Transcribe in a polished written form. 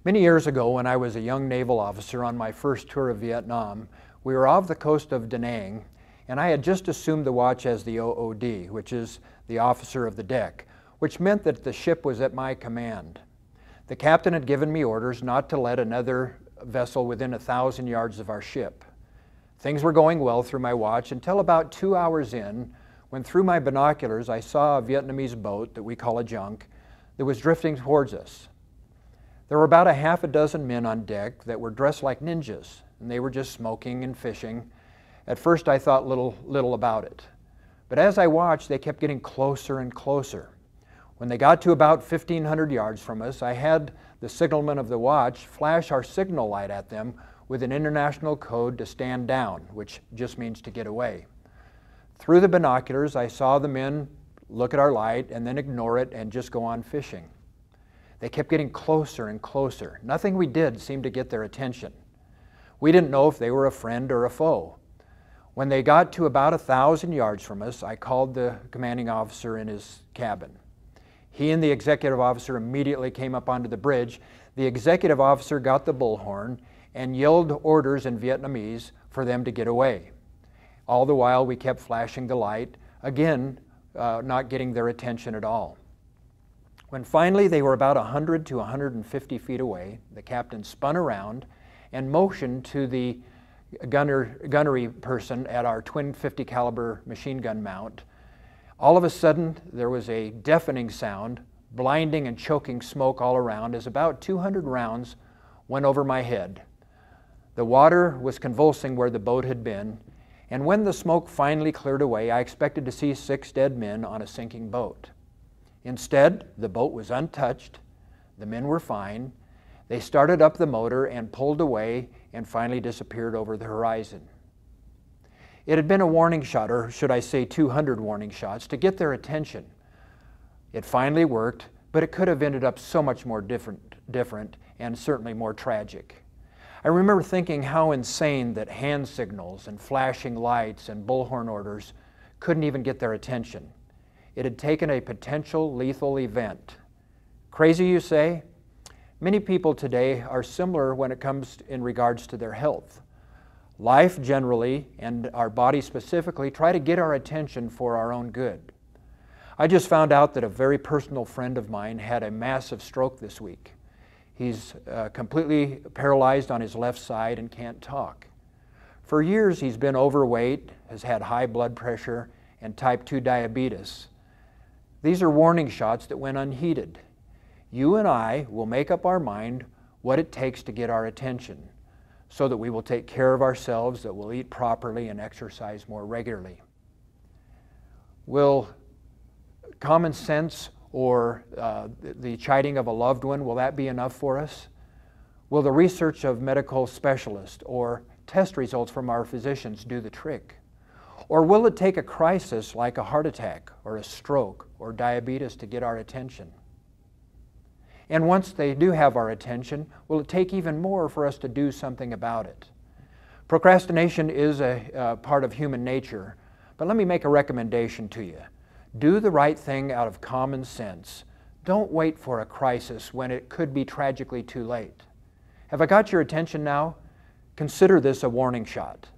Many years ago, when I was a young naval officer on my first tour of Vietnam, we were off the coast of Da Nang, and I had just assumed the watch as the OOD, which is the officer of the deck, which meant that the ship was at my command. The captain had given me orders not to let another vessel within 1,000 yards of our ship. Things were going well through my watch until about 2 hours in, when through my binoculars I saw a Vietnamese boat that we call a junk that was drifting towards us. There were about a half a dozen men on deck that were dressed like ninjas, and they were just smoking and fishing. At first I thought little about it. But as I watched, they kept getting closer and closer. When they got to about 1,500 yards from us, I had the signalman of the watch flash our signal light at them with an international code to stand down, which just means to get away. Through the binoculars, I saw the men look at our light and then ignore it and just go on fishing. They kept getting closer and closer. Nothing we did seemed to get their attention. We didn't know if they were a friend or a foe. When they got to about 1,000 yards from us, I called the commanding officer in his cabin. He and the executive officer immediately came up onto the bridge. The executive officer got the bullhorn and yelled orders in Vietnamese for them to get away. All the while we kept flashing the light, again, not getting their attention at all. When finally they were about 100 to 150 feet away, the captain spun around and motioned to the gunnery person at our twin .50 caliber machine gun mount. All of a sudden, there was a deafening sound, blinding and choking smoke all around as about 200 rounds went over my head. The water was convulsing where the boat had been, and when the smoke finally cleared away, I expected to see 6 dead men on a sinking boat. Instead, the boat was untouched, the men were fine, they started up the motor and pulled away and finally disappeared over the horizon. It had been a warning shot, or should I say 200 warning shots, to get their attention. It finally worked, but it could have ended up so much more different and certainly more tragic. I remember thinking how insane that hand signals and flashing lights and bullhorn orders couldn't even get their attention. It had taken a potential lethal event. Crazy, you say? Many people today are similar when it comes in regards to their health. Life generally, and our body specifically, try to get our attention for our own good. I just found out that a very personal friend of mine had a massive stroke this week. He's completely paralyzed on his left side and can't talk. For years he's been overweight, has had high blood pressure, and type 2 diabetes. These are warning shots that went unheeded. You and I will make up our mind what it takes to get our attention, so that we will take care of ourselves, that we'll eat properly and exercise more regularly. Will common sense or the chiding of a loved one, will that be enough for us? Will the research of medical specialists or test results from our physicians do the trick? Or will it take a crisis like a heart attack or a stroke or diabetes to get our attention? And once they do have our attention, will it take even more for us to do something about it? Procrastination is a part of human nature, but let me make a recommendation to you. Do the right thing out of common sense. Don't wait for a crisis when it could be tragically too late. Have I got your attention now? Consider this a warning shot.